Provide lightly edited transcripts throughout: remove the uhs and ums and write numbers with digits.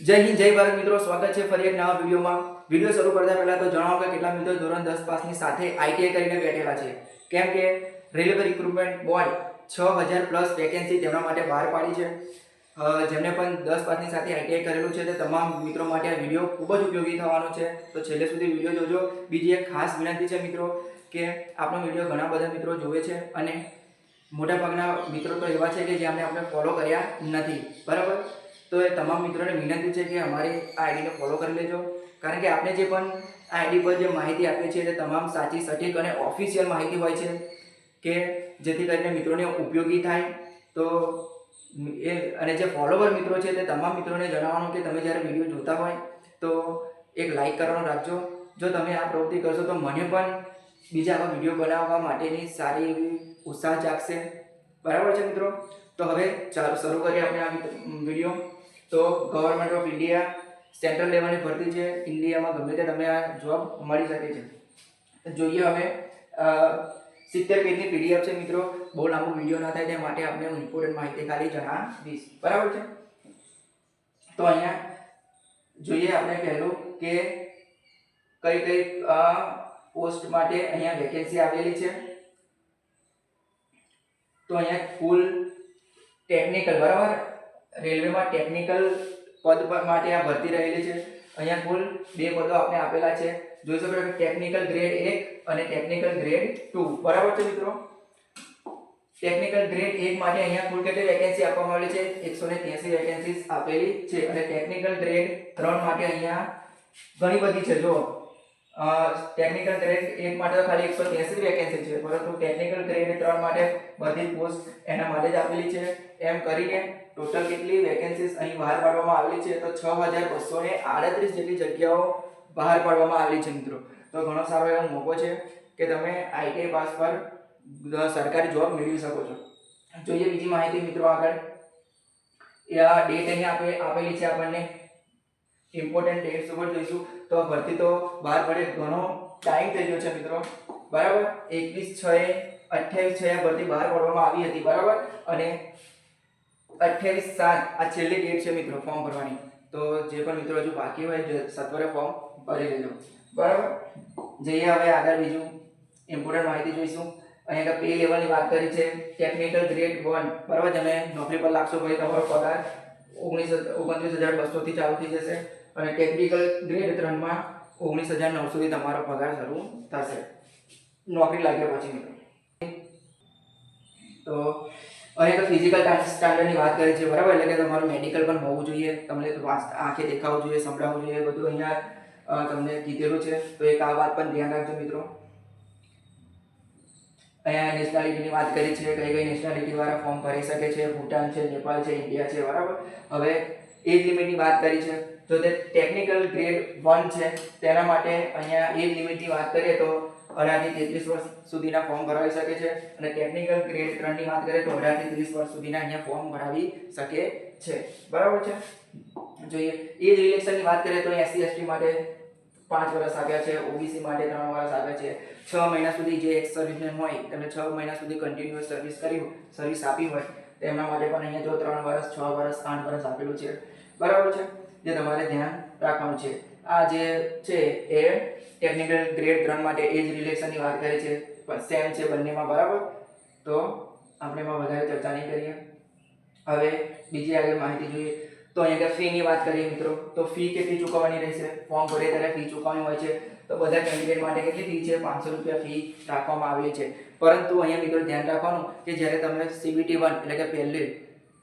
જય હિન્દ જય ભારત મિત્રો, સ્વાગત છે ફરી એક નવા વિડીયોમાં. વિડીયો શરૂ કરતા પહેલા તો જણાવો કે કેટલા મિત્રો ધોરણ 10 પાસની સાથે આઈટીઆઈ કરીને બેઠેલા છે. કેમ કે railway recruitment board 6000 plus vacancy તેમના માટે બહાર પાડી છે. જેમને પણ 10 પાસની સાથે આઈટીઆઈ કરેલું છે તે તમામ મિત્રો માટે આ વિડીયો ખૂબ જ ઉપયોગી થવાનો છે. તો છેલ્લે સુધી વિડીયો જોજો. બીજી એક ખાસ વિનંતી છે મિત્રો કે આપણો વિડીયો ઘણા બધા મિત્રો જોવે છે અને મોટાભાગના મિત્રો તો એવા છે કે જેમને આપણે ફોલો કર્યા નથી, બરાબર. તો એ તમામ મિત્રોને વિનંતી છે કે અમારી આ આઈડીને ફોલો કરી લેજો, કારણ કે આપણે જે પણ આ આઈડી પર જે માહિતી આપીએ છીએ તે તમામ સાચી, સટીક અને ઓફિશિયલ માહિતી હોય છે કે જેથી કરીને મિત્રોને ઉપયોગી થાય. તો એ અને જે ફોલોવર મિત્રો છે તે તમામ મિત્રોને જણાવવાનું કે તમે જ્યારે વિડીયો જોતા હોય તો એક લાઈક કરવાનું રાખજો. જો તમે આ પ્રવૃત્તિ કરશો તો મને પણ બીજા આવા વિડીયો બનાવવા માટેની સારી એવી ઉત્સાહ જાગશે, બરાબર છે મિત્રો. તો હવે ચાલો શરૂ કરીએ આપણે આ વિડીયો. તો ગવર્મેન્ટ ઓફ ઇન્ડિયા સેન્ટ્રલ લેવલની ભરતી છે. ઇન્ડિયામાં ગમે તે તમને આ જોબ મળી શકે છે. જોઈએ હવે 70 પેજની પીડીએફ છે મિત્રો. બહુ લાંબો વિડીયો ના થાય તે માટે આપણે ઇમ્પોર્ટન્ટ માહિતી ખાલી જણાવીશ, બરાબર છે. તો અહીંયા જોઈએ આપણે પહેલું કે કઈ કઈ પોસ્ટ માટે અહીંયા વેકેન્સી આવેલી છે. તો અહીંયા કુલ ટેકનિકલ, બરાબર, રેલવેમાં ટેકનિકલ પદ પર માટે આ ભરતી રહેલી છે. અહીંયા કુલ 2 પદો આપણે આપેલા છે. જોઈ શકો છો કે ટેકનિકલ ગ્રેડ 1 અને ટેકનિકલ ગ્રેડ 2, બરાબર છે મિત્રો. ટેકનિકલ ગ્રેડ 1 માટે અહીંયા કુલ કેટલી વેકેન્સી આપવામાં આવેલી છે? 183 વેકેન્સી આપેલી છે. અને ટેકનિકલ ગ્રેડ 3 માટે અહીંયા ઘણી બધી છે. જો ટેકનિકલ ગ્રેડ 1 માટે તો ખાલી 183 વેકેન્સી છે, પરંતુ ટેકનિકલ ગ્રેડ 3 માટે બધી પોસ્ટ એના માટે જ આપેલી છે. એમ કરીને ટોટલ કેટલી વેકેન્સીઝ અહીં બહાર પાડવામાં આવેલી છે? તો 6238 જેટલી જગ્યાઓ બહાર પાડવામાં આવેલી છે મિત્રો. તો ઘણો સારો એવો મોકો છે કે તમે આઈટીઆઈ પાસ પર સરકારી જોબ મેળવી શકો છો. જોઈએ બીજી માહિતી મિત્રો. આગળ આ ડેટ અહીં આપેલી છે આપણને. ઇમ્પોર્ટન્ટ ડેટ્સ ઉપર જોઈશું. તો ભરતી તો બહાર પડે ઘણો ટાઈમ થઈ ગયો છે મિત્રો, બરાબર. 21/6 ભરતી બહાર પાડવામાં આવી હતી, બરાબર. અને 28/7 આ છેલ્લી ડેટ છે મિત્રો ફોર્મ ભરવાની. તો જે પણ મિત્રો હજુ બાકી હોય સત્વરે ફોર્મ ભરી લેજો, બરાબર. જઈએ હવે આગળ બીજું ઇમ્પોર્ટન્ટ માહિતી જોઈશું. અહીંયા પે લેવલની વાત કરી છે. ટેકનિકલ ગ્રેડ 1, બરાબર. તમે નોકરી પર લાગશો પછી તમારો પગાર 29,200 થી ચાલુ થઈ જશે. અને ટેકનિકલ ગ્રેડ 3 માં 19,900 થી તમારો પગાર શરૂ થશે નોકરી લાગ્યા પછી મિત્રો. તો અહીંયા તો ફિઝિકલ સ્ટાન્ડર્ડની વાત કરી છે, બરાબર. એટલે કે તમારું મેડિકલ પણ હોવું જોઈએ, તમને આંખે દેખાવું જોઈએ, સંભળાવવું જોઈએ, બધું અહીંયા તમને કીધેલું છે. તો એક આ વાત પણ ધ્યાન રાખજો મિત્રો. અહીંયા નેશનાલિટીની વાત કરી છે. કઈ કઈ નેશનાલિટી વાળા ફોર્મ ભરી શકે છે? ભૂટાન છે, નેપાળ છે, ઇન્ડિયા છે, બરાબર. હવે એજ લિમિટની વાત કરી છે. તો તે ટેકનિકલ ગ્રેડ 1 છે તેના માટે અહીંયા એજ લિમિટની વાત કરીએ તો 18 થી 33 વર્ષ સુધીના ફોર્મ ભરાવી શકે છે. અને ટેકનિકલ ગ્રેડ 3 ની વાત કરીએ તો 18 થી 30 વર્ષ સુધીના અહીંયા ફોર્મ ભરાવી શકે છે, બરાબર છે. જોઈએ એજ રિલેક્શનની વાત કરીએ તો SC ST માટે 5 વર્ષ આપ્યા છે, OBC માટે 3 વર્ષ આપ્યા છે. 6 મહિના સુધી જે એક્સ સર્વિસમેન હોય તેમને 6 મહિના સુધી કન્ટિન્યુઅસ સર્વિસ આપી હોય તેમના માટે પણ અહીંયા જો 3 વર્ષ, 6 વર્ષ, 8 વર્ષ આપેલું છે, બરાબર છે. જે તમારે ધ્યાન રાખવાનું છે. આ જે છે એ ટેકનિકલ ગ્રેડ 3 માટે એજ રિલેક્શનની વાત કરી છે, સેમ છે બંનેમાં, બરાબર. તો આપણે એમાં વધારે ચર્ચા નહીં કરીએ. હવે બીજી આગળ માહિતી જોઈએ. તો અહીંયા ફીની વાત કરીએ મિત્રો. તો ફી કેટલી ચૂકવવાની રહેશે? ફોર્મ ભરે ત્યારે ફી ચૂકવવાની હોય છે. તો બધા કેન્ડિડેટ માટે કેટલી ફી છે? 500 રૂપિયા ફી રાખવામાં આવેલી છે. પરંતુ અહીંયા મિત્રો ધ્યાન રાખવાનું કે જ્યારે તમે CBT 1 એટલે કે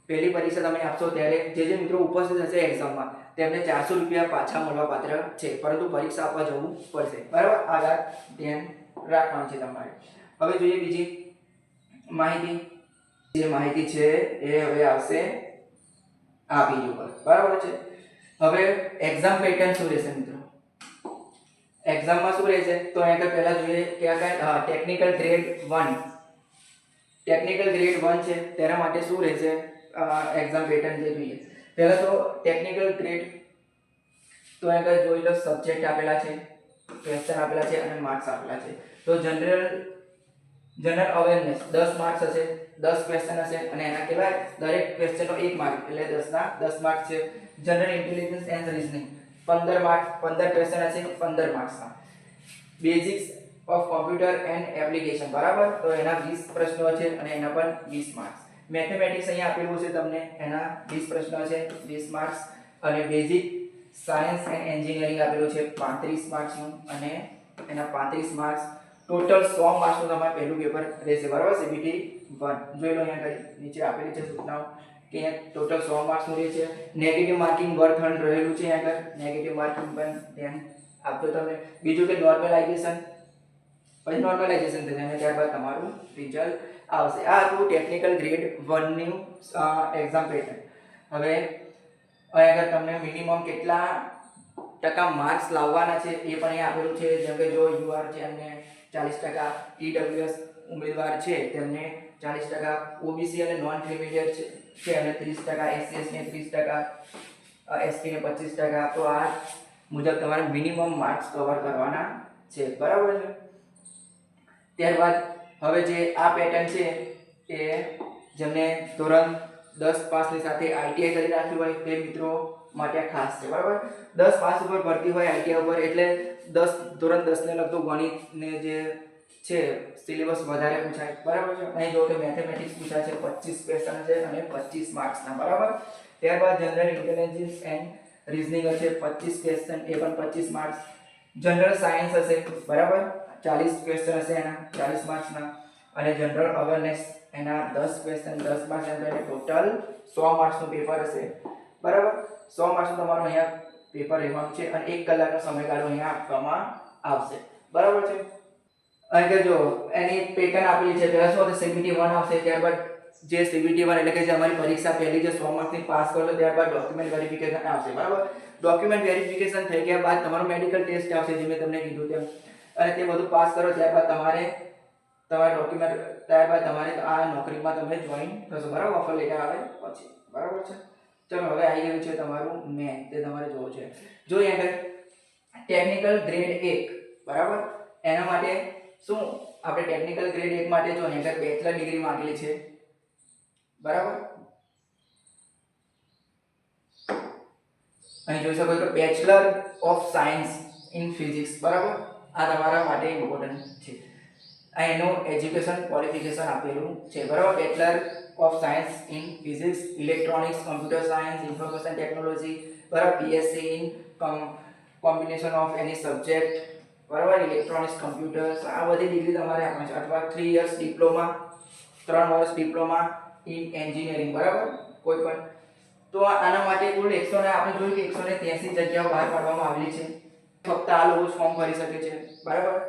પહેલી પરીક્ષા તમે આપશો ત્યારે જે મિત્રો ઉપસ્થિત હશે એક્ઝામમાં તેમને 400 રૂપિયા પાછા મળવા પાત્ર છે, પરંતુ પરીક્ષા આપવા જવું પડશે, બરાબર. આ વાત ધ્યાન રાખવાની છે તમારે. હવે જોઈએ બીજી માહિતી. જે માહિતી છે એ હવે આવશે આ પેજ ઉપર, બરાબર છે. હવે એક્ઝામ પેટર્ન શું રહેશે મિત્રો? એક્ઝામમાં શું રહેશે? તો અહીંયા પહેલા જોઈએ કે આ ટેકનિકલ ગ્રેડ 1 છે તેના માટે શું રહેશે એક્ઝામ પેટર્ન જે જોઈએ. પહેલા તો ટેકનિકલ ગ્રેડ, તો અહીંયા જોઈ લો સબ્જેક્ટ આપેલા છે, ક્વેશ્ચન આપેલા છે અને માર્ક્સ આપેલા છે. તો જનરલ જનરલ અવેરનેસ 10 માર્ક્સ હશે, 10 ક્વેશ્ચન હશે અને એના કેટલા દરેક ક્વેશ્ચનનો 1 માર્ક એટલે 10 ના 10 માર્ક છે. General intelligence and reasoning 15 mark 15 question હશે 15 માર્ક્સના. Basics of computer and application બરાબર, તો એના 20 પ્રશ્નો છે અને એના પણ 20 માર્ક્સ. મેથેમેટિક્સ અહીંયા આપેલું છે તમને, એના 20 પ્રશ્નો છે 20 માર્ક્સ અને બેઝિક સાયન્સ એન્ડ એન્જિનિયરિંગ આપેલું છે 35 માર્ક્સનું અને એના 35 માર્ક્સ. ટોટલ 100 માર્ક્સનું તમારે પહેલું પેપર રહેશે બરાબર. CBT 1 જોઈ લો અહીંયા કઈ નીચે આપેલી છે સૂચનાઓ કે અહીંયા ટોટલ 100 માર્ક્સનું રહે છે. નેગેટિવ માર્કિંગ વર્થન રહેલું છે અહીંયા આગળ, નેગેટિવ માર્કિંગ પણ ધ્યાન આપજો તમે. બીજું કે નોર્મલાઇઝેશન, પછી નોર્મલાઇઝેશન થશે અને ત્યારબાદ તમારું રિઝલ્ટ આવશે. આ હતું ટેકનિકલ ગ્રેડ 1 નું એક્ઝામ પેટર્ન. હવે અહીંયા આગળ તમને મિનિમમ કેટલા ટકા માર્ક્સ લાવવાના છે એ પણ અહીંયા આપેલું છે. જેમ કે જો યુઆર છે એમને 40%, EWS ઉમેદવાર છે તેમને 40%, OBC અને નોન ક્રિમિલિયર છે અને 30%, SC ને 30%, ST ને 25%. તો આ મુજબ તમારે મિનિમમ માર્ક્સ કવર કરવાના છે બરાબર છે. ત્યારબાદ હવે જે આ પેટર્ન છે એ જેમને ધોરણ 10 પાસની સાથે ITI કરી રાખ્યું હોય તે મિત્રો માટે ખાસ છે બરાબર. 10 પાસ ઉપર ભરતી હોય ITI ઉપર એટલે ધોરણ 10 ને લગતું ગણિત ને જે છે સિલેબસ વધારે પૂછાય બરાબર છે. અહીં જો કે મેથેમેટિક્સ પૂછાય છે 25 ક્વેશ્ચન છે અને 25 માર્ક્સના બરાબર. ત્યારબાદ જનરલ ઇન્ટેલિજન્સ એન્ડ રીઝનિંગ હશે 25 ક્વેશ્ચન એ પણ 25 માર્ક્સ. જનરલ સાયન્સ હશે બરાબર, 40 ક્વેશ્ચન હશે એના 40 માર્ક્સના અને જનરલ અવેરનેસ એના 10 ક્વેશ્ચન 10 માર્ક્સ એટલે ટોટલ 100 માર્ક્સનું પેપર હશે બરાબર. 100 માર્ક્સનું તમારું અહીંયા પેપર રહેવાનું છે અને 1 કલાકનો સમયગાળો અહીંયા આપવામાં આવશે બરાબર છે. અહીં કે જો એની પેટર્ન આપેલી છે. પહેલા શું હશે CBT 1 આવશે, ત્યારબાદ જે CBT 1 એટલે કે જે અમારી પરીક્ષા પહેલી જે 100 માર્ક્સની પાસ કરશો ત્યારબાદ ડોક્યુમેન્ટ વેરિફિકેશન આવશે બરાબર. ડોક્યુમેન્ટ વેરિફિકેશન થઈ ગયા બાદ તમારો મેડિકલ ટેસ્ટ આવશે જે મેં તમને કીધું તેમ અને તે બધું પાસ કરો ત્યારબાદ તમારા ડોક્યુમેન્ટ ત્યારબાદ તમારે આ નોકરીમાં તમે જોઈન થશો બરાબર. ઓફર લેટર આવે પછી બરાબર છે. ચલો હવે આવી ગયું છે તમારું મેન, તે તમારે જોવું છે. જો અહીંયા ટેકનિકલ ગ્રેડ 1 બરાબર, એના માટે શું આપણે ટેકનિકલ ગ્રેડ 1 માટે જો અહીંયા બેચલર ડિગ્રી માંગેલી છે બરાબર. અહીં જોઈ શકો છો bachelor of science in physics બરાબર. આ તમારા માટે ઇમ્પોર્ટન્ટ છે. આ એનું એજ્યુકેશન ક્વોલિફિકેશન આપેલું છે બરાબર. Bachelor of science in physics, electronics, computer science, information technology બરાબર. BSc in combination of any subject બરાબર, ઇલેક્ટ્રોનિક્સ, કમ્પ્યુટર્સ. આ બધી ડિગ્રી તમારે આપવાની છે. અથવા 3 યર્સ ડિપ્લોમા, 3 વર્ષ ડિપ્લોમા ઇન એન્જિનિયરિંગ બરાબર કોઈ પણ. તો આના માટે કુલ 100 ને આપણે જોયું કે 183 જગ્યાઓ બહાર પાડવામાં આવેલી છે. ફક્ત આ લોકો જ ફોર્મ ભરી શકે છે બરાબર.